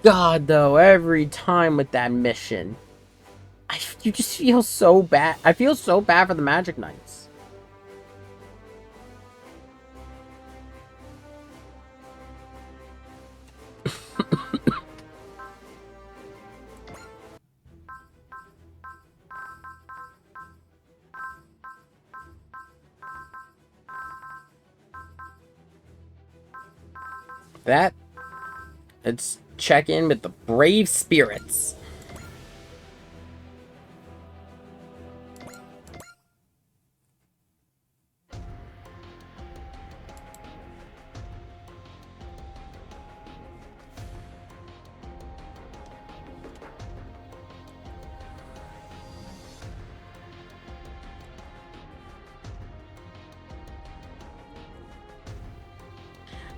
God, though, every time with that mission, you just feel so bad. I feel so bad for the Magic Knights. That, let's check in with the brave spirits.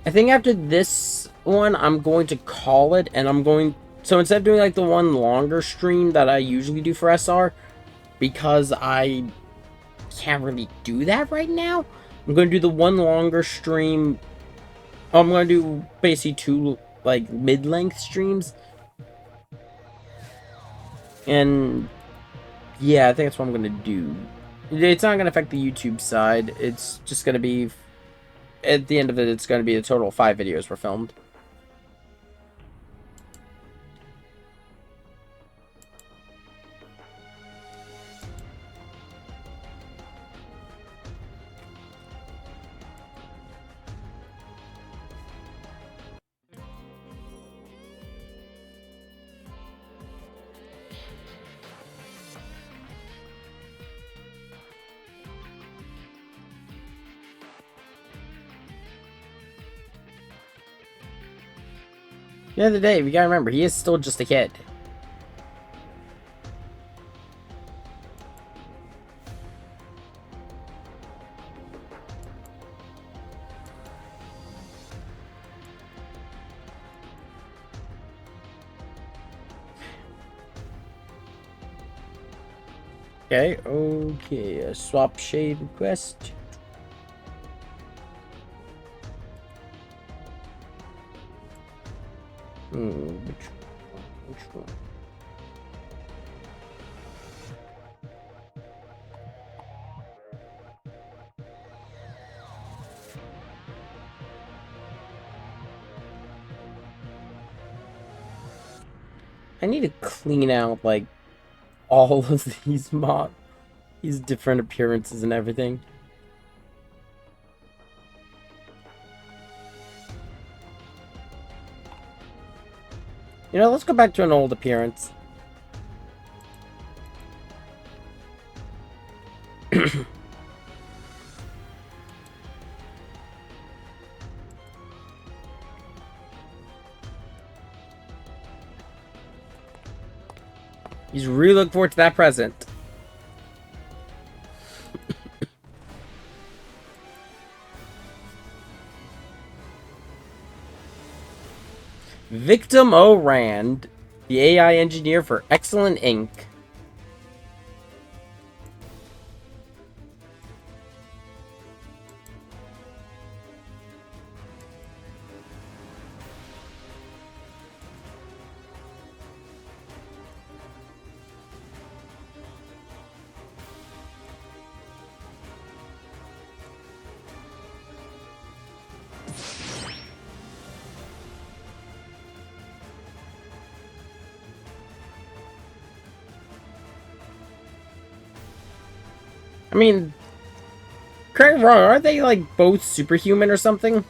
I think after this one, I'm going to call it, and I'm going... So instead of doing, like, the one longer stream that I usually do for SR, because I can't really do that right now, I'm going to do the one longer stream. I'm going to do basically two, like, mid-length streams. And, yeah, I think that's what I'm going to do. It's not going to affect the YouTube side. It's just going to be... At the end of it, it's going to be a total of 5 videos were filmed. The other day, we gotta remember, he is still just a kid. Okay, a swap shade request. Which one? I need to clean out, like, all of these different appearances and everything. You know, let's go back to an old appearance. He's really looking forward to that present. Victim O. Rand, the AI engineer for Excellent Inc. I mean, correct me wrong, aren't they, like, both superhuman or something?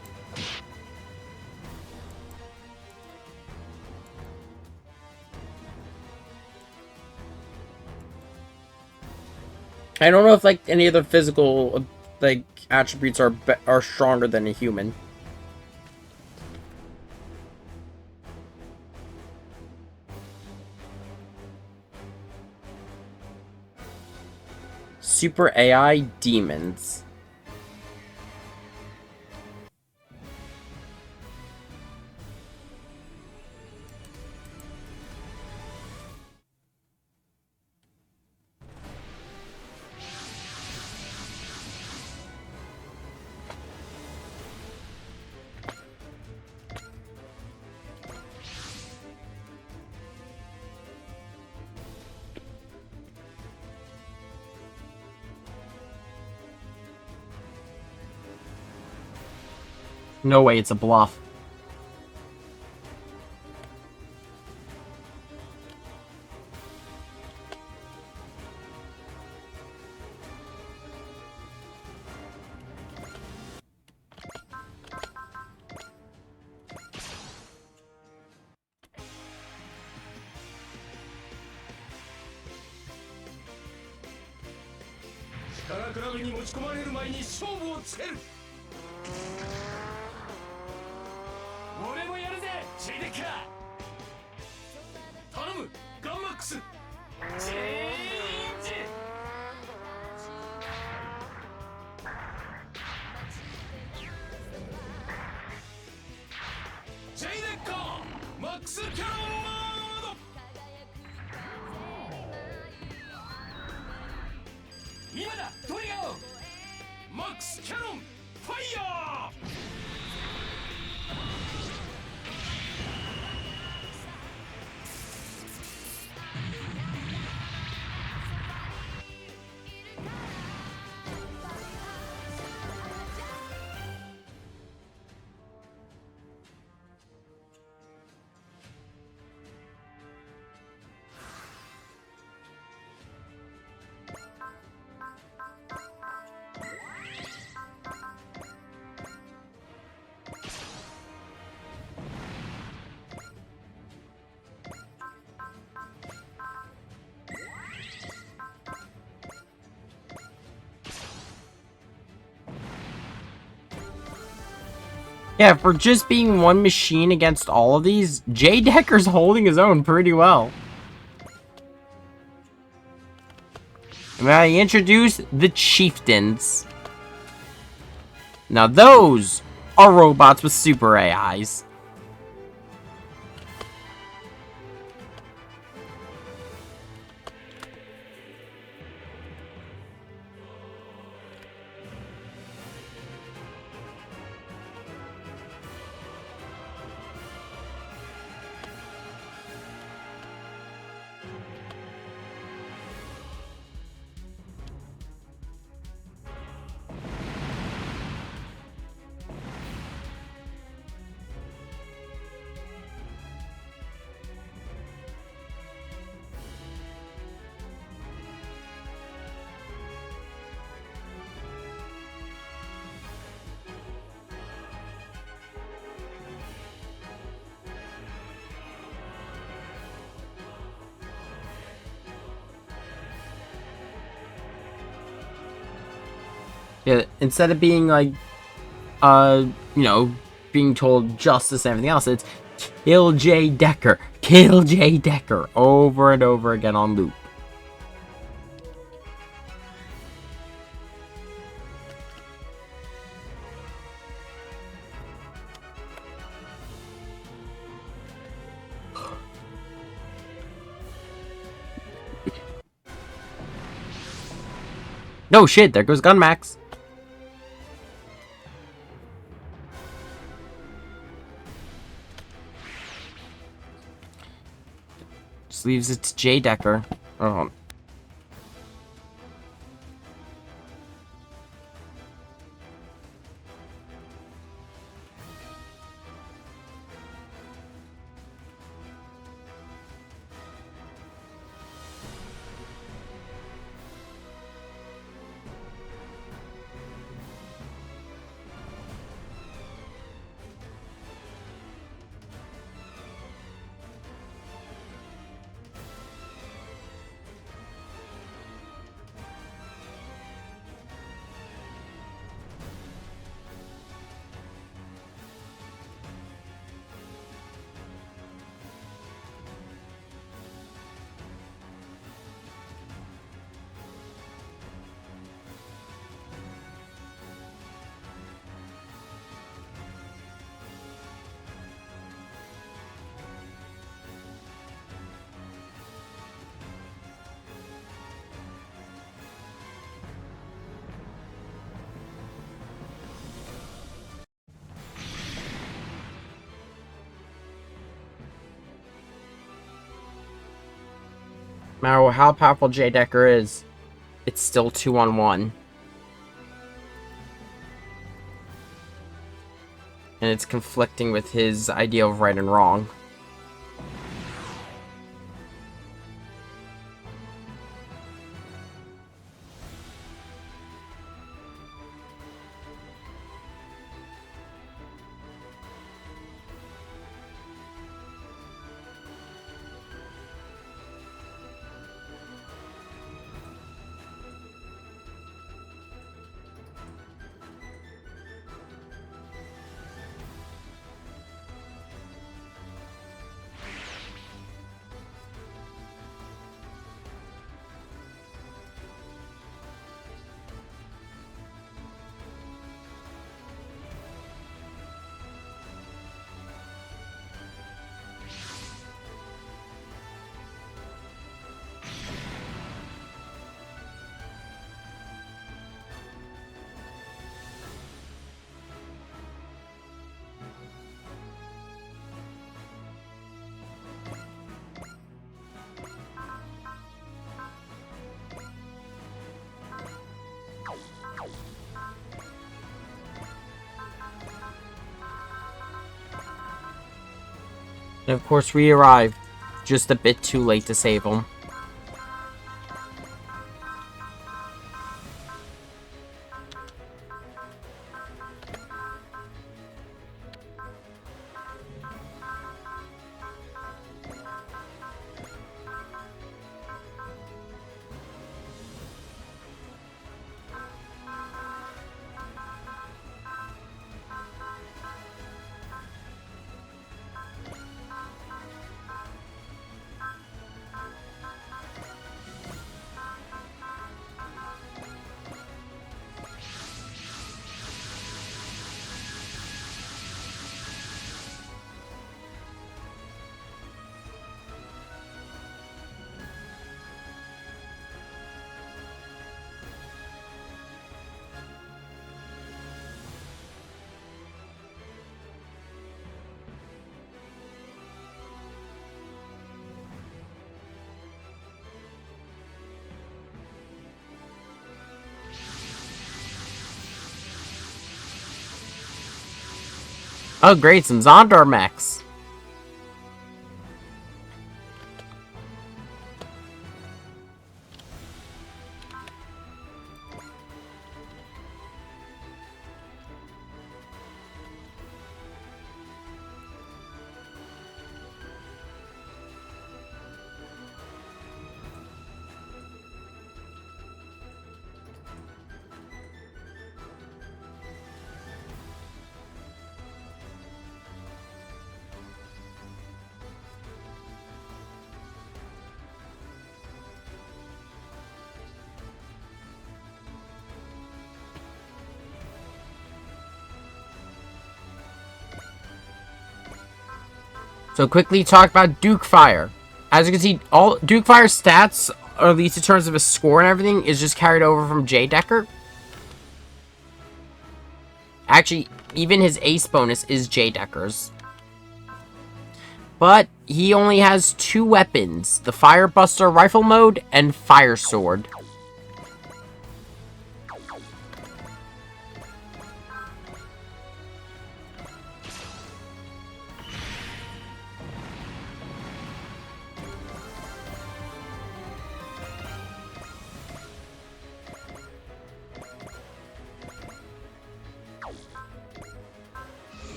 I don't know if, like, any of their physical, like, attributes are stronger than a human. Super AI demons. No way, it's a bluff. Yeah, for just being one machine against all of these, Jay Decker's holding his own pretty well. May I introduce the Chieftains? Now those are robots with super AIs. Yeah, instead of being like, you know, being told justice and everything else, it's kill Jay Decker, over and over again on loop. No shit, there goes Gunmax. Just leaves it to Jay Decker. Oh. No matter how powerful Jay Decker is, it's still 2-on-1. And it's conflicting with his idea of right and wrong. And of course we arrived just a bit too late to save him. Oh great, some Zondar mechs. So quickly talk about Duke Fire. As you can see, all Duke Fire's stats, or at least in terms of his score and everything, is just carried over from Jay Decker. Actually, even his ace bonus is Jay Decker's. But he only has 2 weapons, the Firebuster Rifle Mode and Fire Sword.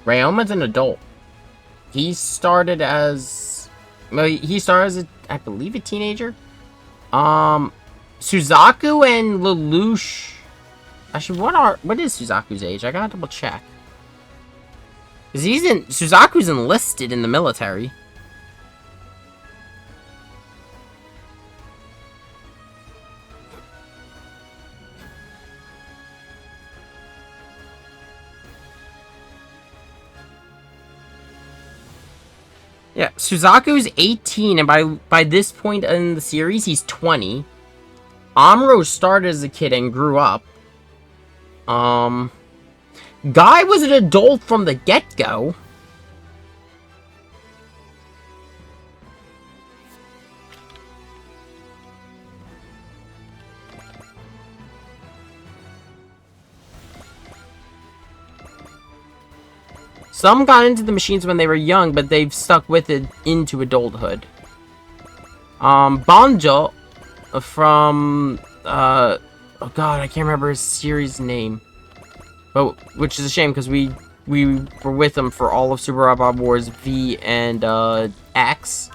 Ryoma's an adult. He started as... Well, he started as, I believe, a teenager. Suzaku and Lelouch... Actually, what is Suzaku's age? I gotta double check. Because Suzaku's enlisted in the military. Yeah, Suzaku's 18, and by this point in the series, he's 20. Amuro started as a kid and grew up. Guy was an adult from the get-go. Some got into the machines when they were young, but they've stuck with it into adulthood. Banjo from oh god, I can't remember his series name. But which is a shame because we were with him for all of Super Robot Wars V and X.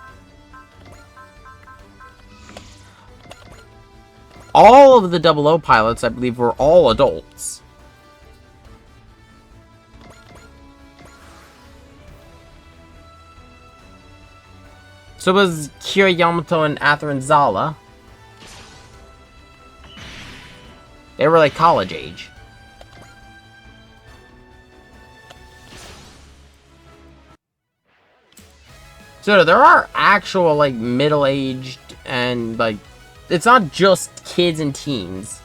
All of the 00 pilots, I believe, were all adults. So was Kira Yamato and Athrun Zala. They were like college age. So there are actual like middle-aged and like it's not just kids and teens.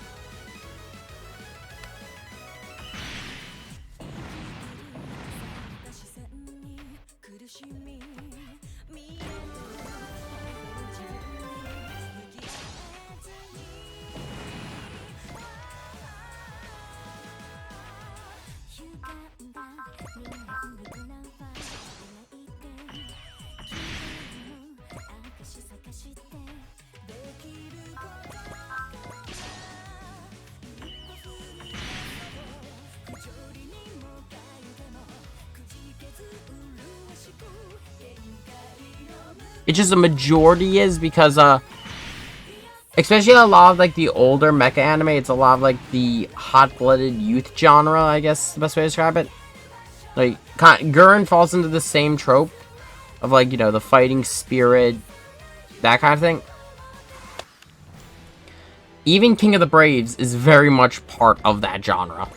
It's just a majority is because especially a lot of like the older mecha anime, it's a lot of like the hot-blooded youth genre, I guess is the best way to describe it. Like Gurren falls into the same trope of like, you know, the fighting spirit, that kind of thing. Even King of the Braves is very much part of that genre.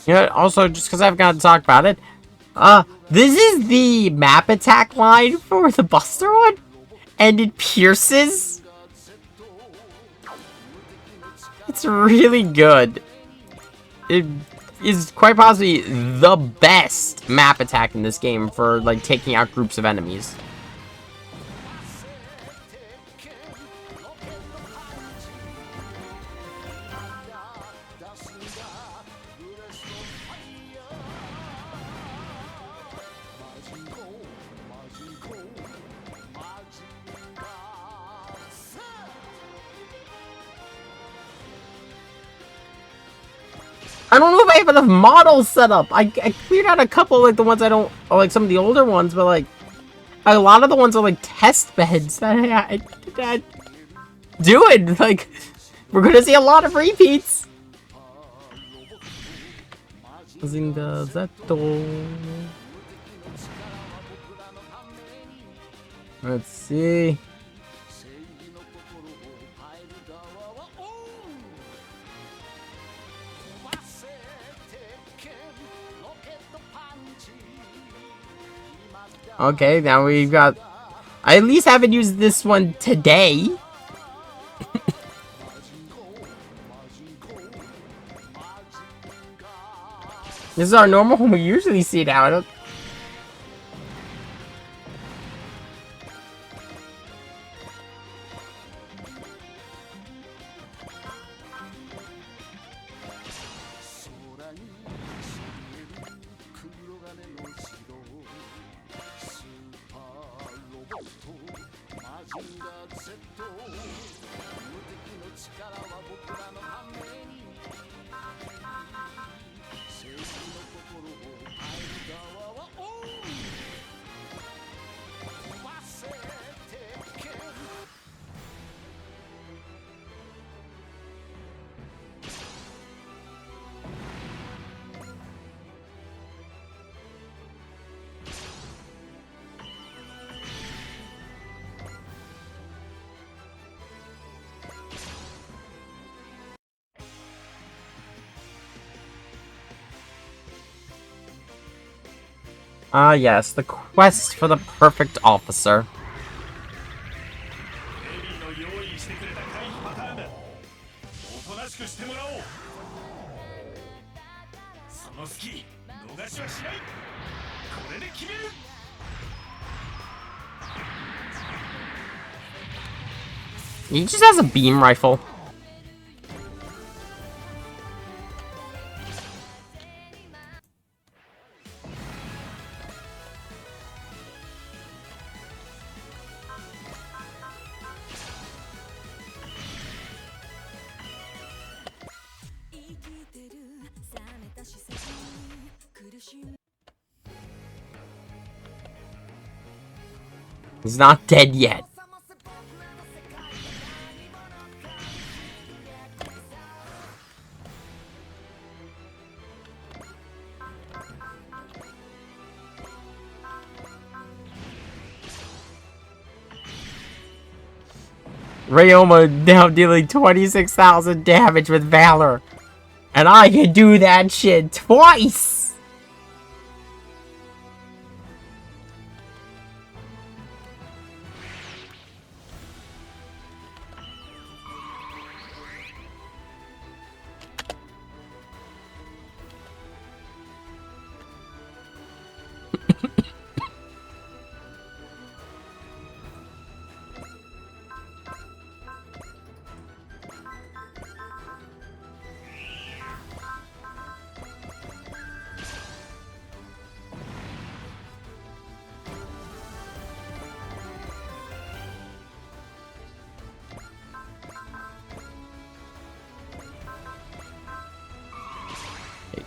You know, also, just because I've got to talk about it, this is the map attack line for the Buster one, and it pierces. It's really good. It is quite possibly the best map attack in this game for, like, taking out groups of enemies. I don't know if I have enough models set up. I cleared out a couple, like the ones I don't, or like some of the older ones, but like a lot of the ones are like test beds that I do it. Like we're gonna see a lot of repeats. Let's see. Okay, now we've got... I at least haven't used this one today. This is our normal one we usually see now. Ah, yes, the quest for the perfect officer. He just has a beam rifle. He's not dead yet. Ryoma now dealing 26,000 damage with Valor. And I can do that shit twice!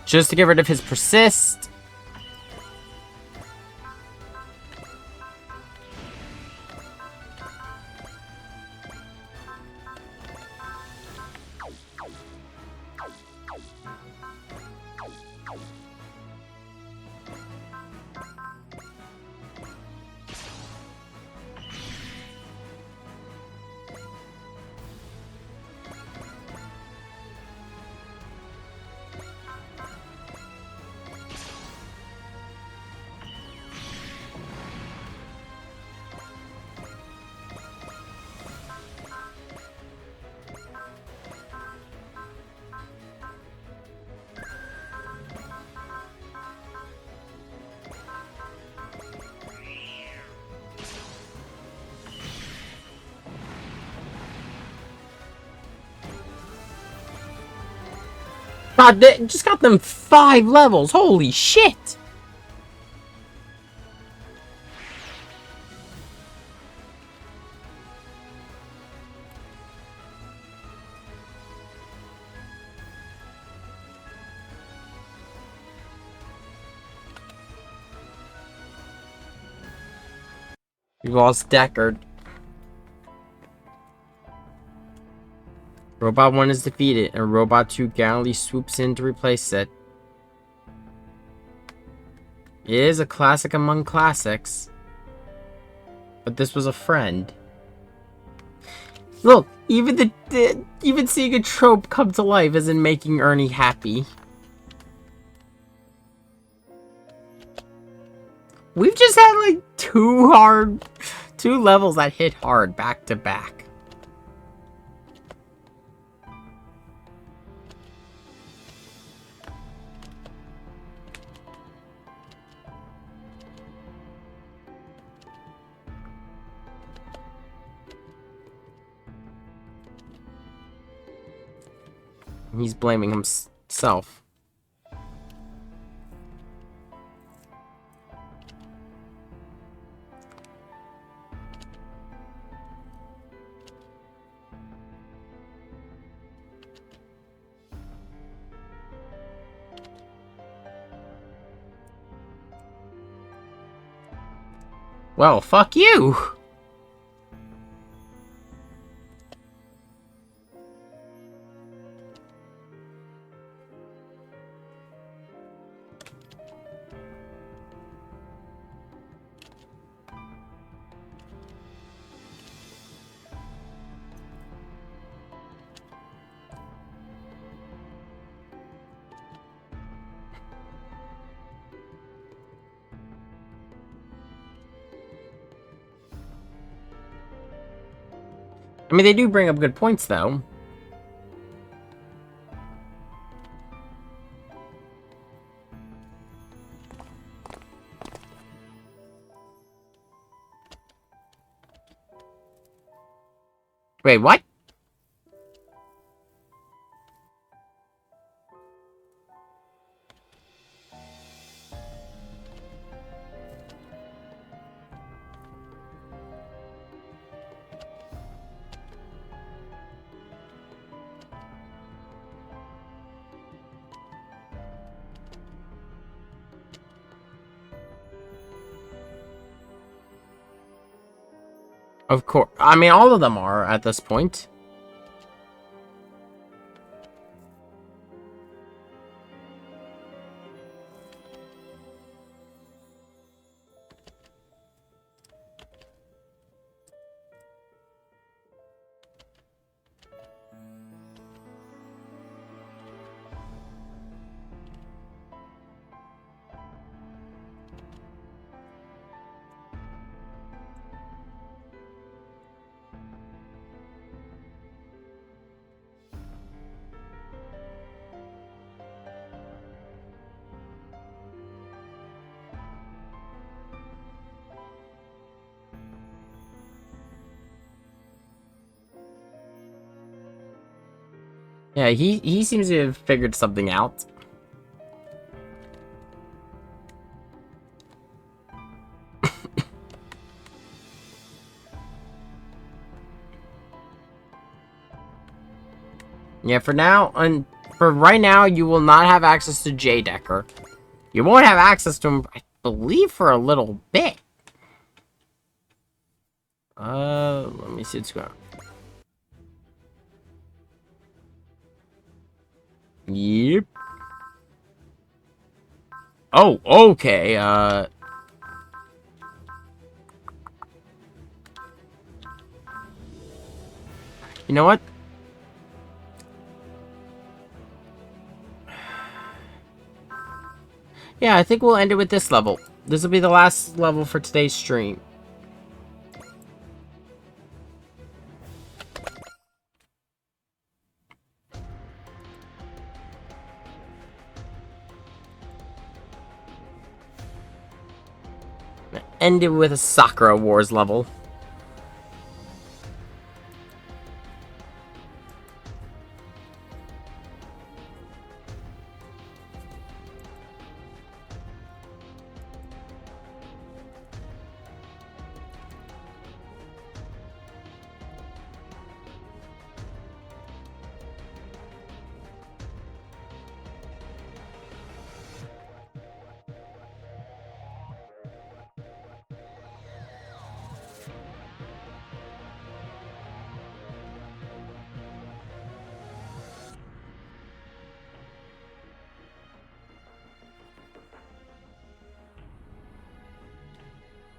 Just to get rid of his persist. God, they just got them 5 levels. Holy shit! We lost Deckard. Robot 1 is defeated, and Robot 2 gallantly swoops in to replace it. It is a classic among classics. But this was a friend. Look, even even seeing a trope come to life isn't making Ernie happy. We've just had like two levels that hit hard back to back. He's blaming himself. Well, fuck you! I mean, they do bring up good points, though. Wait, what? Of course. I mean, all of them are at this point. Yeah, he seems to have figured something out. Yeah, for now, and for right now, you will not have access to Jay Decker. You won't have access to him, I believe, for a little bit. Let me see what's going on. Yep. Oh, okay, you know what? Yeah, I think we'll end it with this level. This will be the last level for today's stream. End it with a Sakura Wars level.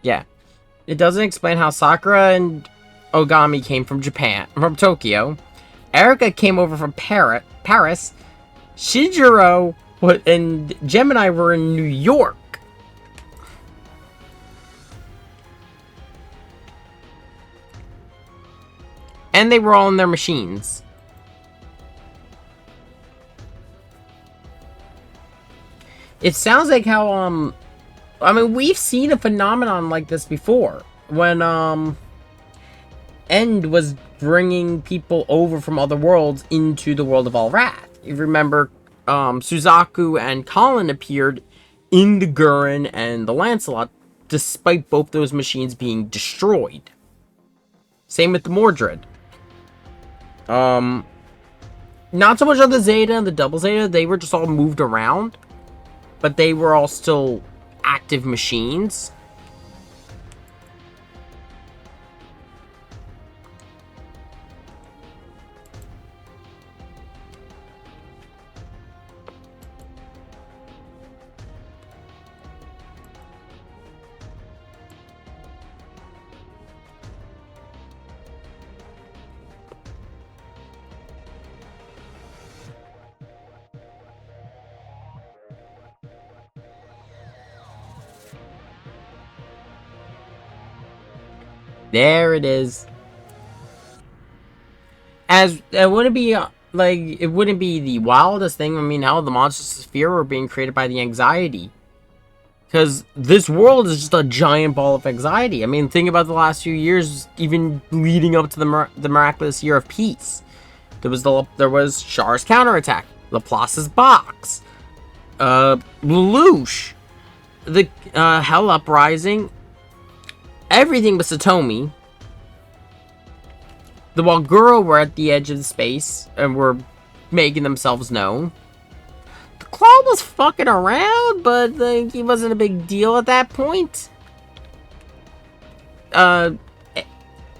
Yeah. It doesn't explain how Sakura and Ogami came from Tokyo. Erika came over from Paris. Shinjiro and Gemini were in New York. And they were all in their machines. It sounds like how, I mean, we've seen a phenomenon like this before. When, End was bringing people over from other worlds into the world of Alrath. You remember, Suzaku and Colin appeared in the Gurren and the Lancelot, despite both those machines being destroyed. Same with the Mordred. Not so much on the Zeta and the Double Zeta, they were just all moved around. But they were all still active machines. There it is. As it wouldn't be like it wouldn't be the wildest thing. I mean, how the monsters of fear were being created by the anxiety, because this world is just a giant ball of anxiety. I mean, think about the last few years, even leading up to the miraculous year of peace. There was Char's counterattack, Laplace's box, Lelouch, the Hell Uprising, everything but Satomi. The Walgura were at the edge of the space and were making themselves known. The Claw was fucking around, but he wasn't a big deal at that point.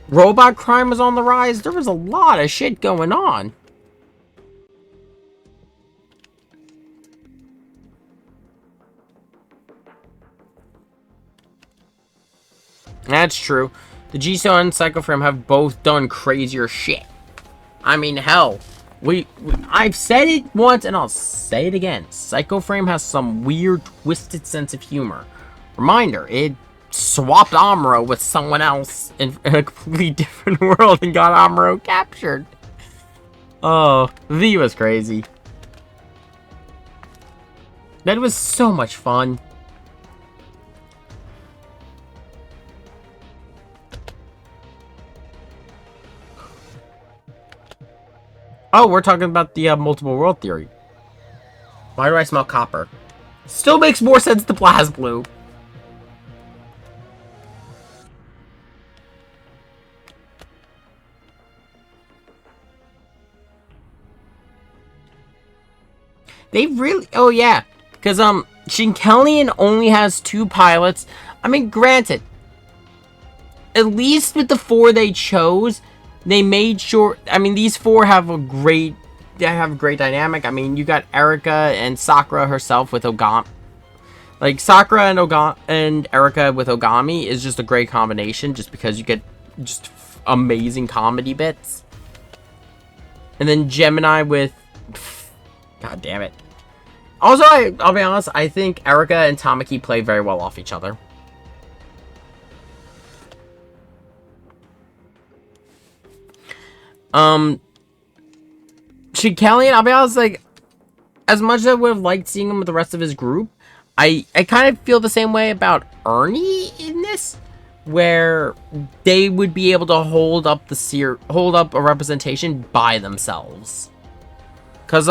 Robot crime was on the rise. There was a lot of shit going on. That's true. The G-Stone and Psycho Frame have both done crazier shit. I mean, hell, I've said it once and I'll say it again. Psycho Frame has some weird, twisted sense of humor. Reminder, it swapped Amuro with someone else in a completely different world and got Amuro captured. Oh, V was crazy. That was so much fun. Oh, we're talking about the multiple world theory. Why do I smell copper? Still makes more sense to BlazBlue. They really... Oh, yeah. Because, Shinkelian only has 2 pilots. I mean, granted, at least with the 4 they chose, they made sure... I mean, these 4 have a great... They have a great dynamic. I mean, you got Erika and Sakura herself with Ogami. Like, Sakura and Erika with Ogami is just a great combination, just because you get just amazing comedy bits. And then Gemini with... God damn it. Also, I'll be honest, I think Erika and Tamaki play very well off each other. Shinkelian, I'll be honest, like, as much as I would have liked seeing him with the rest of his group, I kind of feel the same way about Ernie in this, where they would be able to hold up a representation by themselves. Cause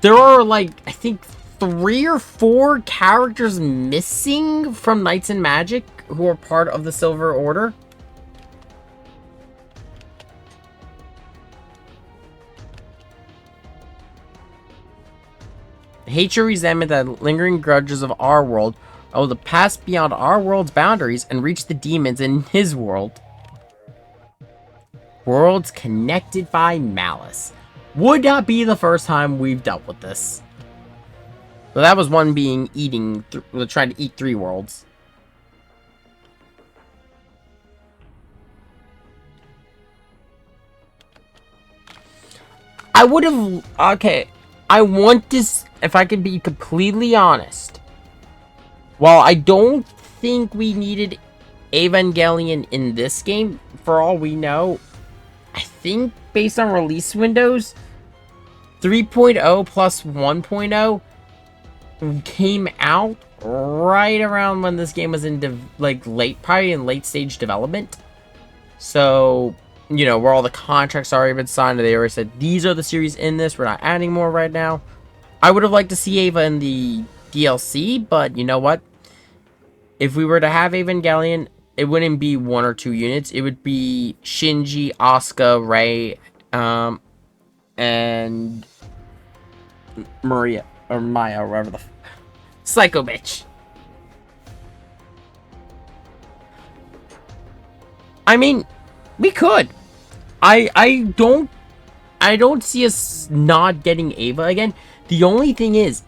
there are, like, I think 3 or 4 characters missing from Knights and Magic who are part of the Silver Order. Hatred, resentment, and lingering grudges of our world are able to pass beyond our world's boundaries and reach the demons in his world. Worlds connected by malice. Would not be the first time we've dealt with this. Well, that was one being trying to eat 3 worlds. I would have... Okay. I want this... If I can be completely honest. While I don't think we needed Evangelion in this game, for all we know, I think based on release windows, 3.0 plus 1.0 came out right around when this game was in probably in late stage development. So, you know, where all the contracts already been signed, they already said these are the series in this, we're not adding more right now. I would have liked to see Eva in the DLC, but you know what? If we were to have Evangelion, it wouldn't be 1 or 2 units. It would be Shinji, Asuka, Rei, and Maria, or Maya, or whatever the Psycho bitch. I mean, we could. I don't see us not getting Eva again. The only thing is,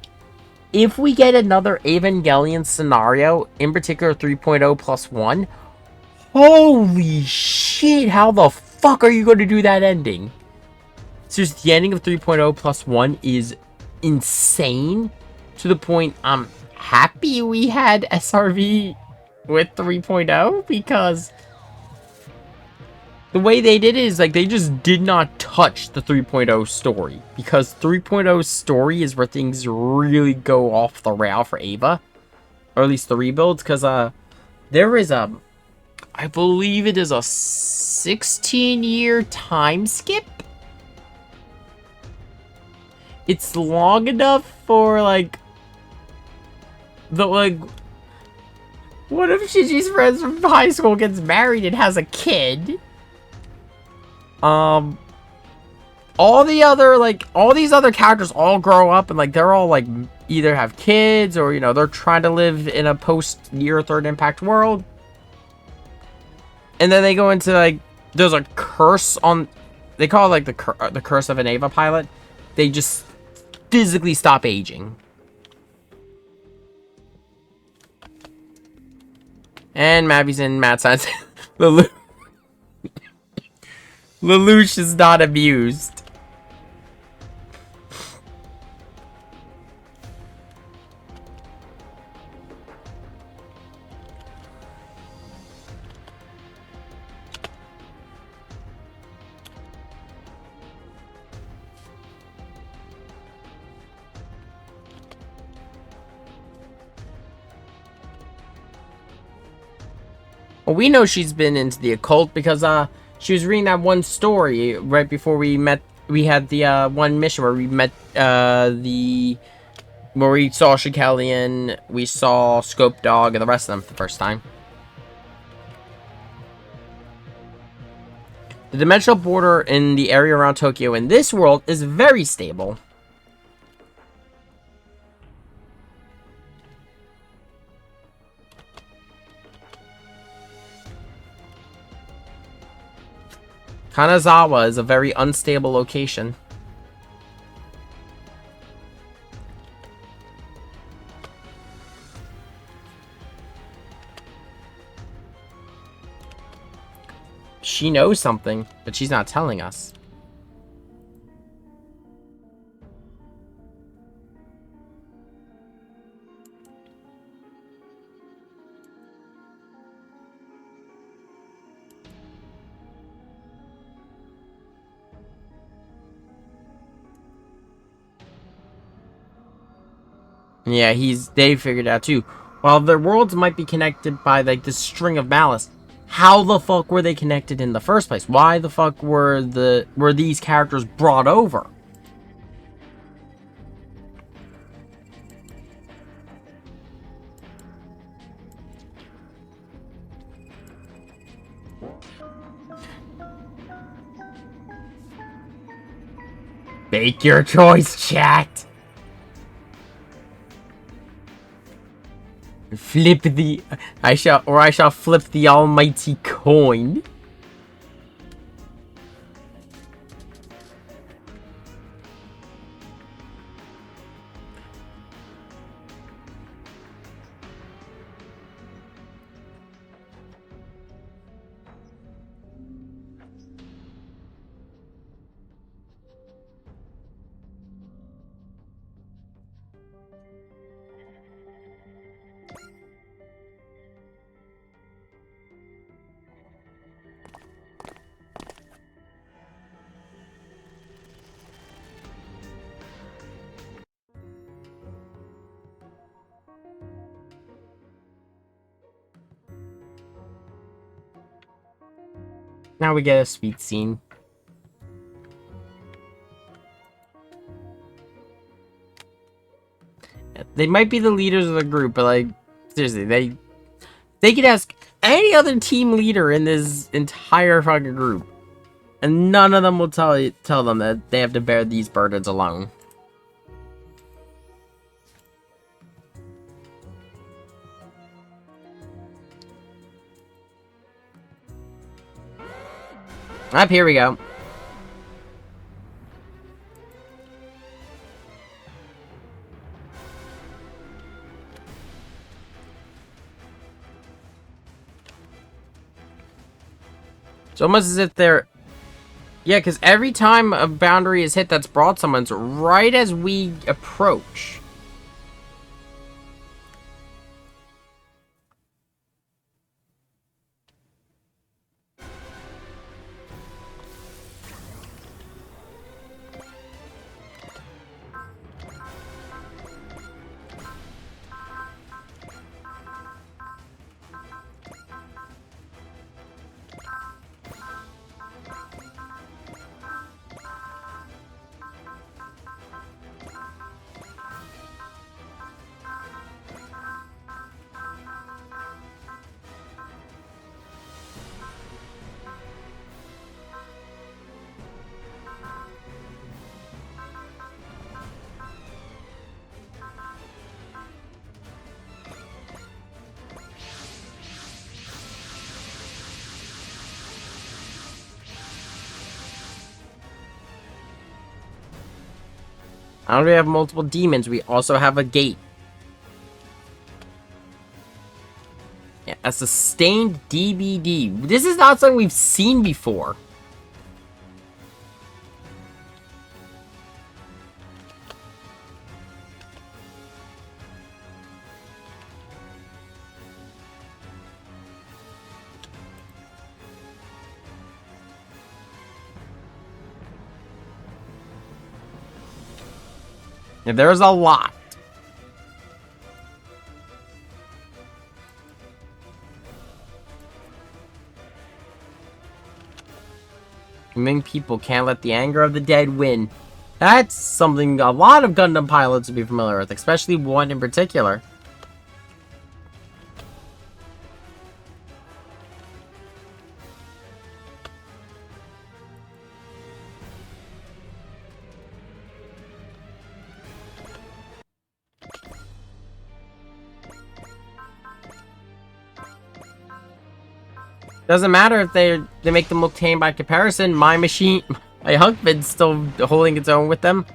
if we get another Evangelion scenario, in particular 3.0 plus 1, holy shit, how the fuck are you going to do that ending? Seriously, the ending of 3.0 plus 1 is insane, to the point I'm happy we had SRV with 3.0 because the way they did it is like they just did not touch the 3.0 story, because 3.0 story is where things really go off the rail for Ava, or at least the rebuilds, because there is a, I believe it is a 16-year time skip. It's long enough for like one of Shiji's friends from high school gets married and has a kid. All these other characters all grow up and like they're all like either have kids or, you know, they're trying to live in a post-year third impact world. And then they go into like, there's a curse on, they call it like the curse of an Ava pilot. They just physically stop aging. And Mavi's in mad science. Lelouch is not amused. Well, we know she's been into the occult because she was reading that one story right before we met. We had the one mission where we met where we saw Shikelian, we saw Scope Dog, and the rest of them for the first time. The dimensional border in the area around Tokyo in this world is very stable. Kanazawa is a very unstable location. She knows something, but she's not telling us. Yeah, they figured out too. While their worlds might be connected by like this string of malice, how the fuck were they connected in the first place? Why the fuck were these characters brought over? Make your choice, chat. Flip the... I shall flip the almighty coin. Now we get a sweet scene. They might be the leaders of the group, but like, seriously, they could ask any other team leader in this entire fucking group, and none of them will tell them that they have to bear these burdens alone. Up, here we go. It's almost as if they're... Yeah, because every time a boundary is hit that's brought someone's right as we approach. Not only do we have multiple demons, we also have a gate. Yeah, a sustained DBD. This is not something we've seen before. Yeah, there's a lot. Human people can't let the anger of the dead win. That's something a lot of Gundam pilots would be familiar with, especially one in particular. Doesn't matter if they make them look tame by comparison. My husband's still holding its own with them.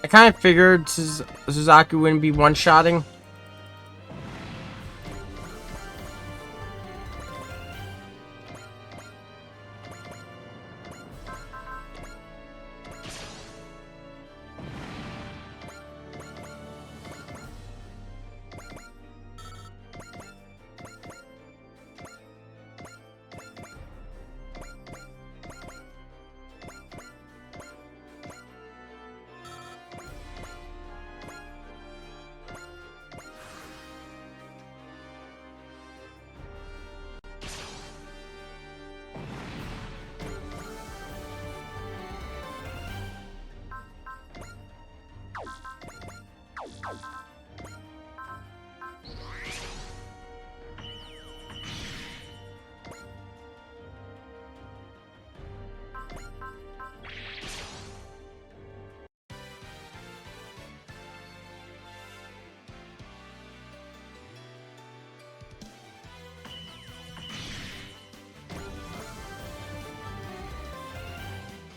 I kind of figured Suzaku wouldn't be one-shotting.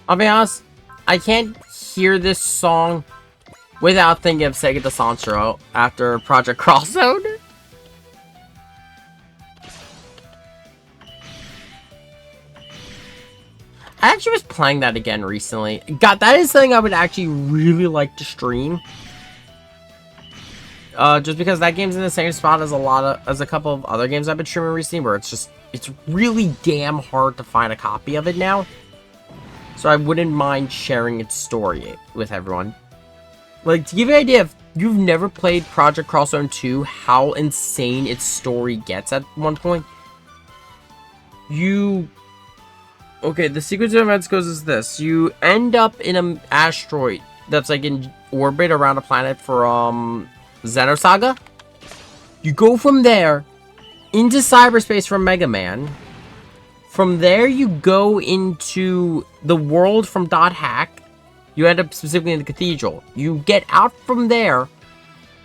I'll be honest, I can't hear this song without thinking of Sega de Sansero after Project Crosszone. I actually was playing that again recently. God, that is something I would actually really like to stream. Just because that game's in the same spot as a couple of other games I've been streaming recently, where it's really damn hard to find a copy of it now. So I wouldn't mind sharing its story with everyone. Like, to give you an idea, if you've never played Project Crosszone 2, how insane its story gets at one point. Okay, the sequence of events goes as this. You end up in an asteroid that's like in orbit around a planet for Xenosaga. You go from there into cyberspace from Mega Man. From there, you go into the world from Dot Hack. You end up specifically in the cathedral. You get out from there,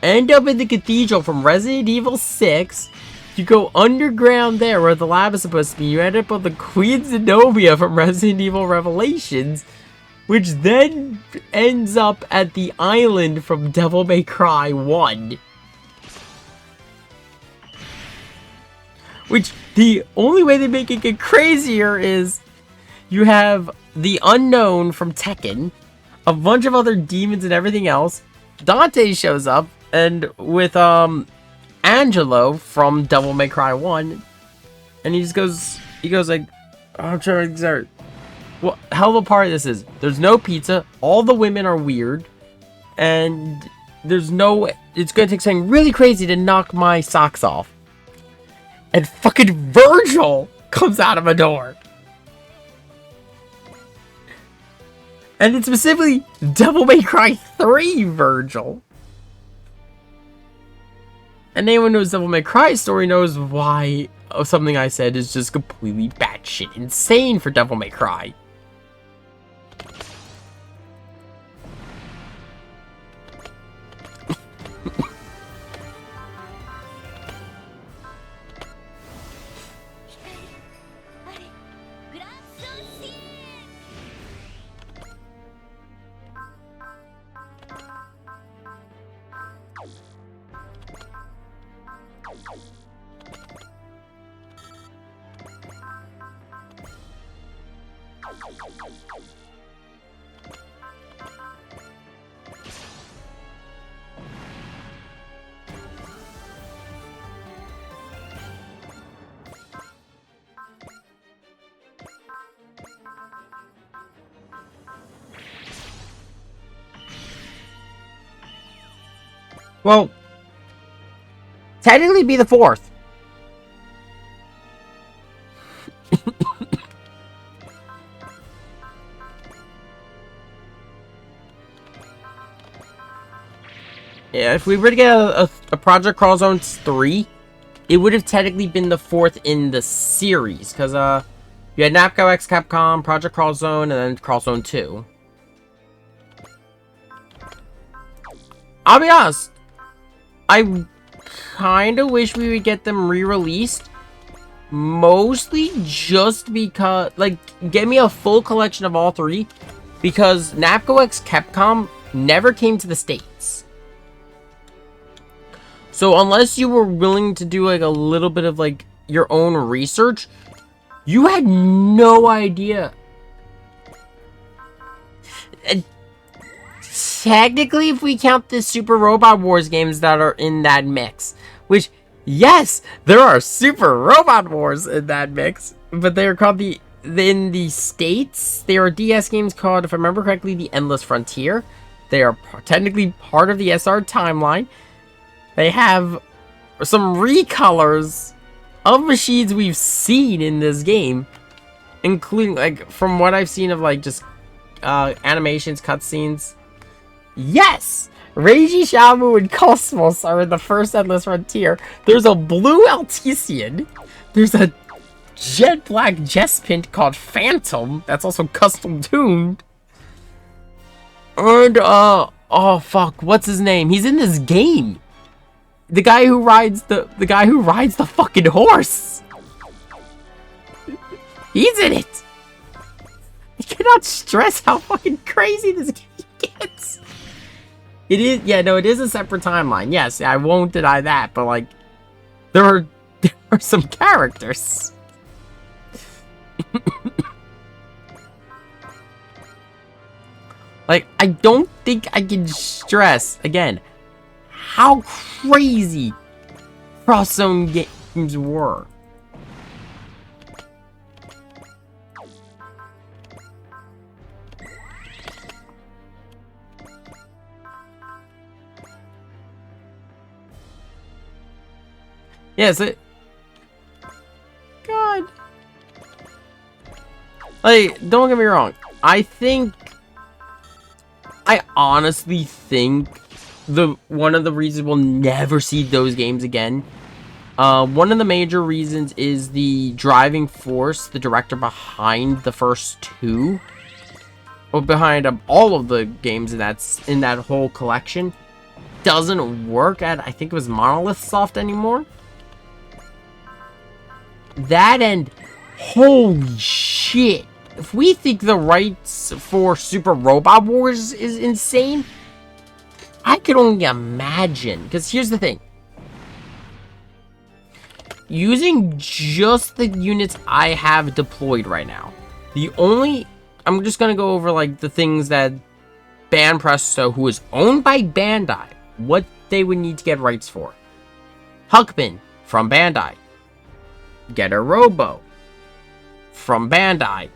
end up in the cathedral from Resident Evil 6. You go underground there where the lab is supposed to be. You end up on the Queen Zenobia from Resident Evil Revelations, which then ends up at the island from Devil May Cry 1. Which, the only way they make it get crazier is you have the Unknown from Tekken, a bunch of other demons and everything else. Dante shows up, and with Angelo from Devil May Cry 1, And he goes like, oh, I'm trying to exert. Well, hell of a party this is. There's no pizza. All the women are weird. And there's no... It's going to take something really crazy to knock my socks off. And fucking Virgil comes out of a door. And it's specifically Devil May Cry 3 Virgil. And anyone who knows Devil May Cry story knows why something I said is just completely batshit insane for Devil May Cry. Well, technically be the 4th. Yeah, if we were to get a Project Crawl Zone 3, it would have technically been the 4th in the series. Because you had Napco X Capcom, Project Crawl Zone, and then Crawl Zone 2. I'll be honest. I kind of wish we would get them re-released. Mostly just because... Like, get me a full collection of all 3. Because Napco X Capcom never came to the States. So unless you were willing to do like a little bit of like your own research, you had no idea. And technically, if we count the Super Robot Wars games that are in that mix, which, yes, there are Super Robot Wars in that mix, but they are called in the States, they are DS games called, if I remember correctly, the Endless Frontier. They are technically part of the SR timeline. They have some recolors of machines we've seen in this game, including, like, from what I've seen of, like, just animations, cutscenes. Yes! Reiji Shamu and Cosmos are in the first Endless Frontier. There's a blue Altesian. There's a jet black Jespint called Phantom. That's also custom tuned. And, oh, fuck. What's his name? He's in this game. The guy who rides the fucking horse. He's in it. I cannot stress how fucking crazy this game gets. It is, yeah, no, it is a separate timeline. Yes, I won't deny that, but like, there are some characters. Like, I don't think I can stress again how crazy cross-zone games were. Yes, God. Like, don't get me wrong. I honestly think one of the reasons we'll never see those games again. One of the major reasons is the driving force, the director behind the first 2, or behind all of the games in that whole collection, doesn't work at, I think it was Monolith Soft anymore. That and holy shit, if we think the rights for Super Robot Wars is insane, I can only imagine. Because here's the thing. Using just the units I have deployed right now, I'm just going to go over like the things that Banpresto, who is owned by Bandai, what they would need to get rights for. Huckman from Bandai. Getter Robo from Bandai.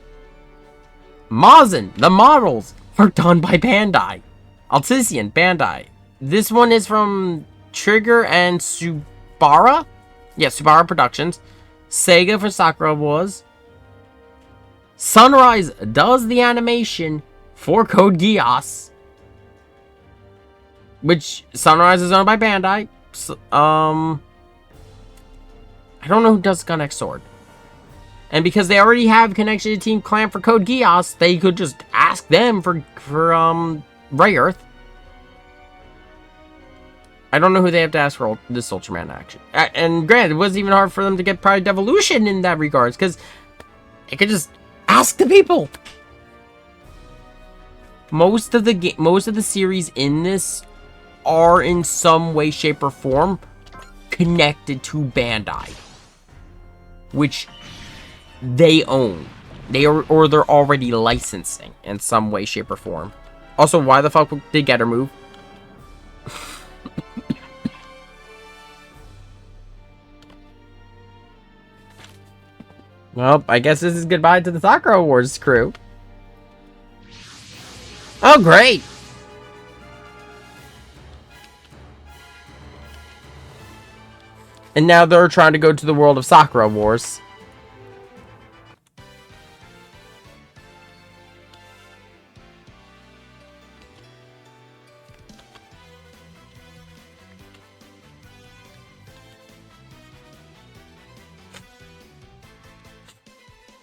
Mazen, the models are done by Bandai. Altizian, Bandai. This one is from Trigger and Subara. Yeah, Subara Productions. Sega for Sakura Wars. Sunrise does the animation for Code Geass. Which, Sunrise is owned by Bandai. So, I don't know who does Gun X Sword. And because they already have connection to Team Clamp for Code Geass, they could just ask them for Ray Earth. I don't know who they have to ask for this Ultraman action. And granted, it wasn't even hard for them to get Pride Devolution in that regards, because they could just ask the people. Most of the series in this are in some way, shape, or form connected to Bandai, which they own. Or they're already licensing in some way, shape, or form. Also, why the fuck did Getter move? Well, I guess this is goodbye to the Sakura Wars crew. Oh, great! And now they're trying to go to the world of Sakura Wars.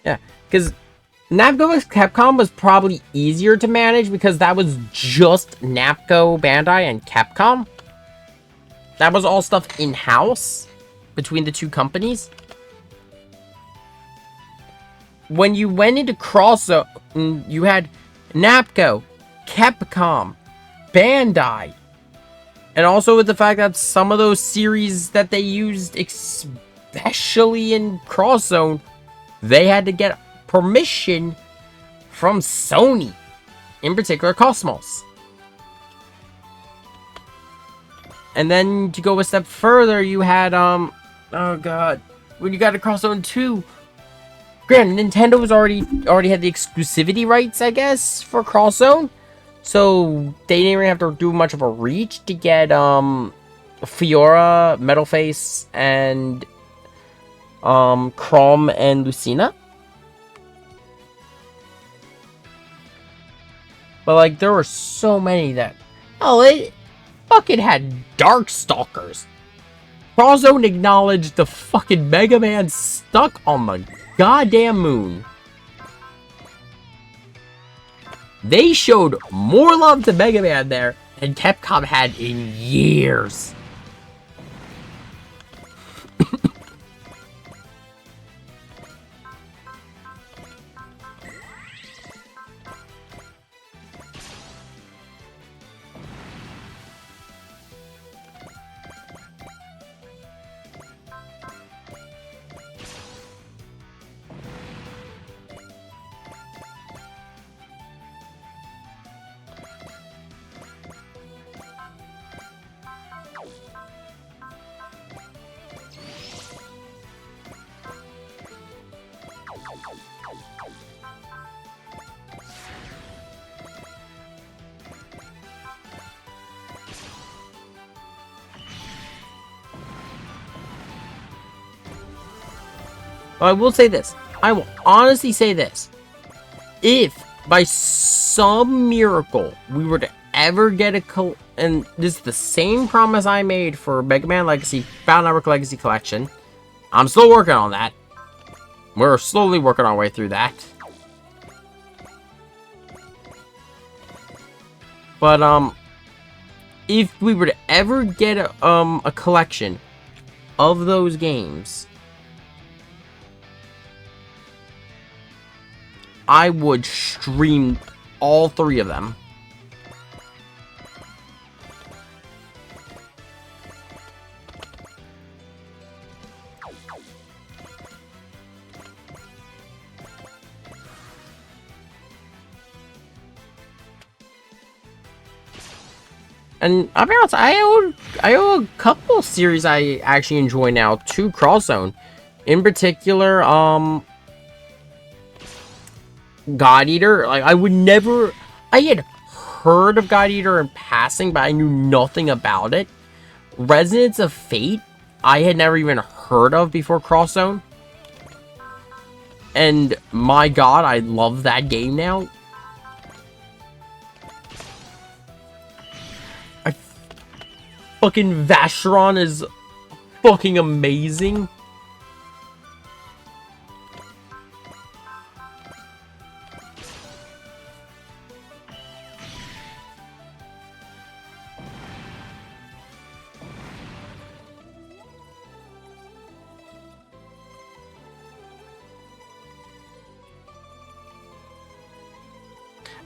Yeah, because Namco vs. Capcom was probably easier to manage because that was just Namco, Bandai, and Capcom. That was all stuff in-house between the two companies. When you went into Crossover, you had Namco, Capcom, Bandai, and also with the fact that some of those series that they used, especially in Cross Zone, they had to get permission from Sony, in particular Cosmos. And then to go a step further, you had oh god, when you got to Cross Zone 2, granted, Nintendo was already had the exclusivity rights, I guess, for Cross Zone, so they didn't even have to do much of a reach to get Fiora, Metal Face, and Crom and Lucina. But like, there were so many that, oh, it fucking had Darkstalkers. Cross Zone acknowledged the fucking Mega Man stuck on the goddamn moon. They showed more love to Mega Man there than Capcom had in years. I will say this. I will honestly say this. If, by some miracle, we were to ever get and this is the same promise I made for Mega Man Legacy, Battle Network Legacy Collection. I'm still working on that. We're slowly working our way through that. But, if we were to ever get a collection of those games, I would stream all three of them. And I'll be honest, I owe a couple series I actually enjoy now to Cross Zone. In particular, God Eater. Like, I would never... I had heard of God Eater in passing, but I knew nothing about it. Resonance of Fate, I had never even heard of before Cross Zone. And my god, I love that game now. Fucking Vacheron is fucking amazing.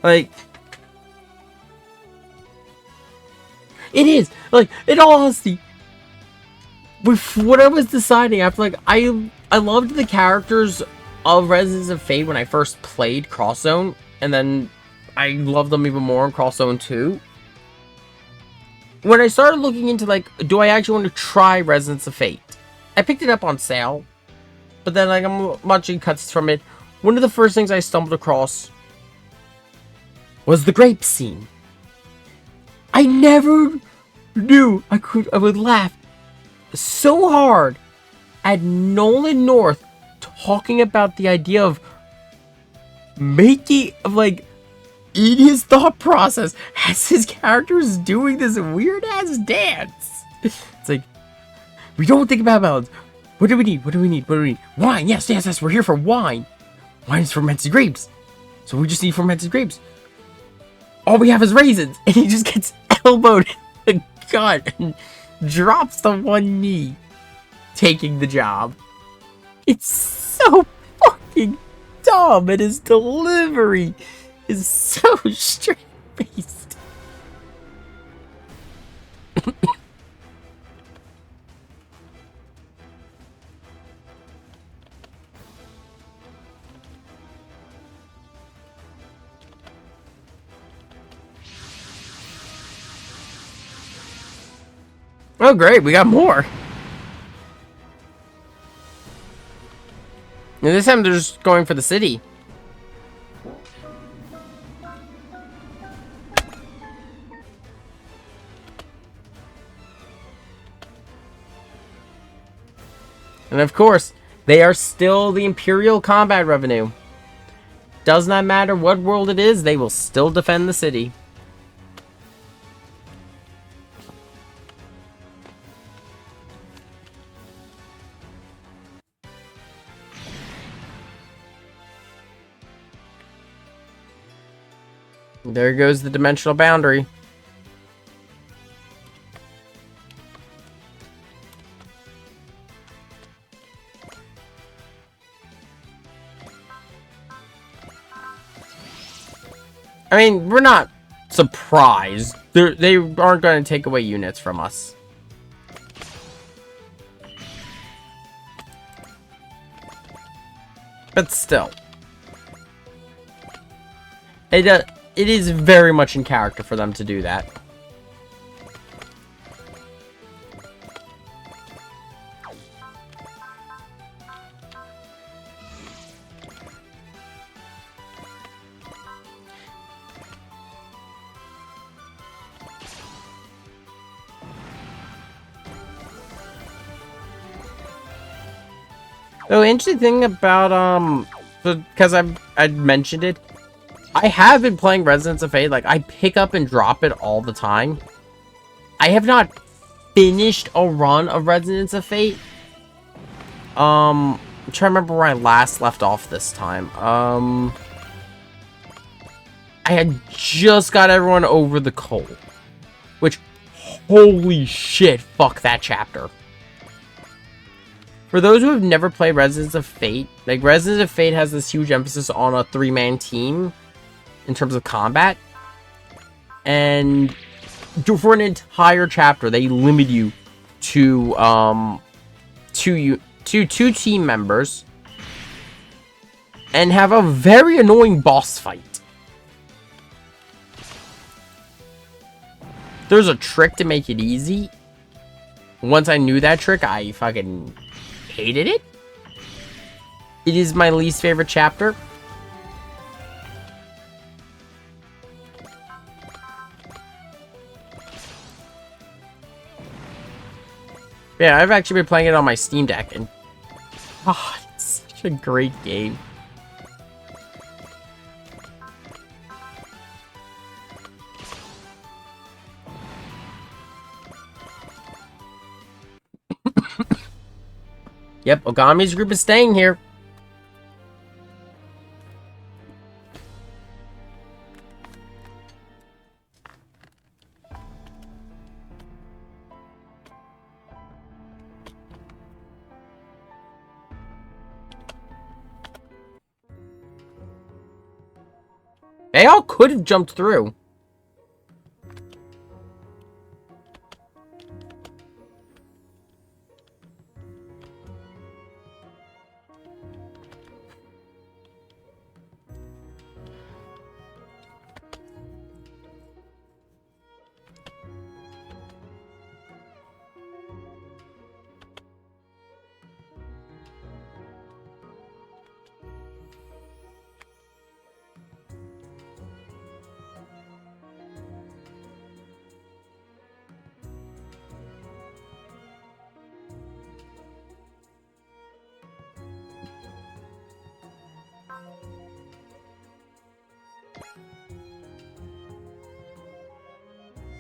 Like, it is like, in all honesty, with what I was deciding after, like, I loved the characters of Resonance of Fate when I first played Cross Zone, and then I loved them even more in Cross Zone 2. When I started looking into, like, do I actually want to try Resonance of Fate? I picked it up on sale, but then, like, I'm watching cuts from it. One of the first things I stumbled across was the grape scene. I never knew I would laugh so hard at Nolan North talking about the idea of making, like, in his thought process, as his character is doing this weird ass dance. It's like, we don't think about balance. What do we need? What do we need? What do we need? Wine. Yes, yes, yes. We're here for wine. Wine is fermented grapes. So we just need fermented grapes. All we have is raisins. And he just gets elbowed in the gut and drops to one knee, taking the job. It's so fucking dumb, and his delivery is so straight-faced. Oh, great, we got more. And this time they're just going for the city. And of course, they are still the Imperial combat revenue. Does not matter what world it is, they will still defend the city. There goes the dimensional boundary. I mean, we're not surprised. They aren't going to take away units from us. But still. It is very much in character for them to do that. Oh, interesting thing about, because I'd mentioned it, I have been playing Resonance of Fate. Like, I pick up and drop it all the time. I have not finished a run of Resonance of Fate. I'm trying to remember where I last left off this time. I had just got everyone over the coal. Which, holy shit, fuck that chapter. For those who have never played Resonance of Fate, like, Resonance of Fate has this huge emphasis on a 3-man team in terms of combat. And for an entire chapter, they limit you to two team members and have a very annoying boss fight. There's a trick to make it easy. Once I knew that trick, I fucking hated it. It is my least favorite chapter. Yeah, I've actually been playing it on my Steam Deck, and it's such a great game. Yep, Ogami's group is staying here. They all could have jumped through.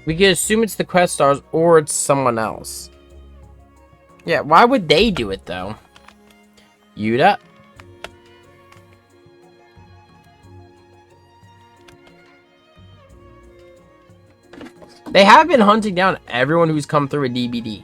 We can assume it's the Quest Stars or it's someone else. Yeah, why would they do it, though? Yuta? They have been hunting down everyone who's come through a DBD.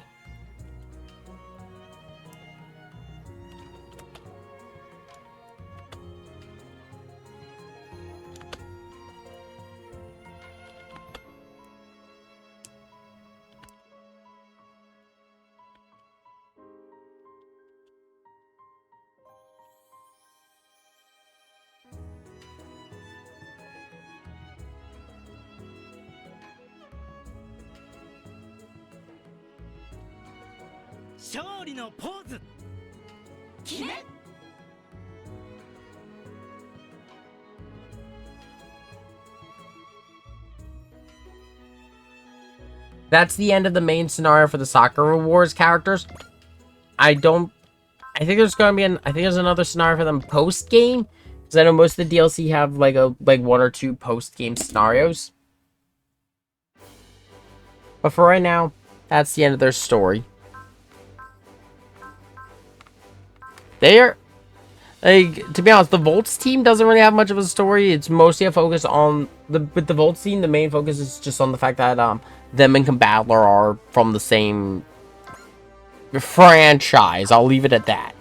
That's the end of the main scenario for the Sakura Wars characters. I think there's gonna be I think there's another scenario for them post game, because I know most of the DLC have like one or two post game scenarios. But for right now, that's the end of their story. They're like, to be honest, the Volts team doesn't really have much of a story. It's mostly a focus on with the Volts team. The main focus is just on the fact that them and Combattler are from the same franchise. I'll leave it at that.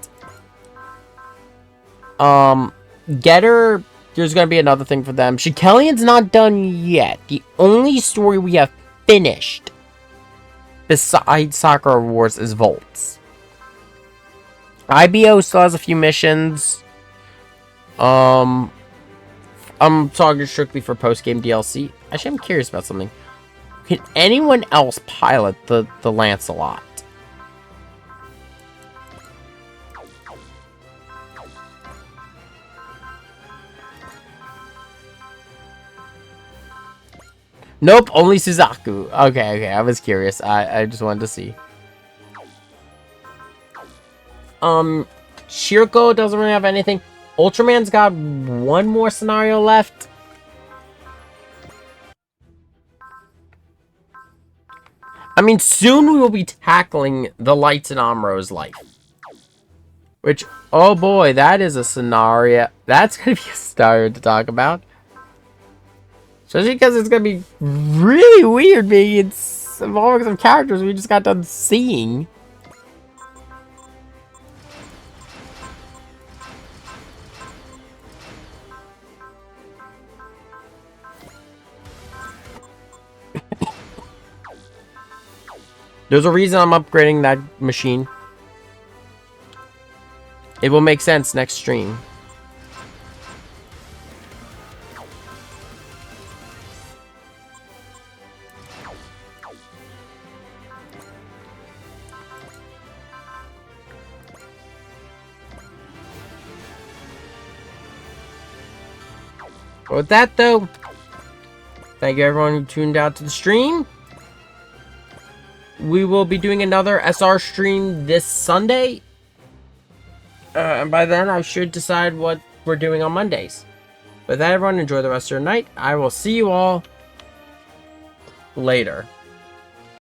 Getter, there's gonna be another thing for them. Shikelian's not done yet. The only story we have finished besides Sakura Wars is Volts. IBO still has a few missions. I'm talking strictly for post-game DLC. Actually, I'm curious about something. Can anyone else pilot the Lancelot? Nope, only Suzaku. Okay, I was curious. I just wanted to see. Shirko doesn't really have anything. Ultraman's got one more scenario left. I mean, soon we will be tackling the Lights in Amuro's life. Which, oh boy, that is a scenario. That's going to be a scenario to talk about. Especially because it's going to be really weird being it's involving some characters we just got done seeing. There's a reason I'm upgrading that machine. It will make sense next stream. But with that, though, thank you everyone who tuned out to the stream. We will be doing another SR stream this Sunday. And by then, I should decide what we're doing on Mondays. With that, everyone, enjoy the rest of your night. I will see you all later.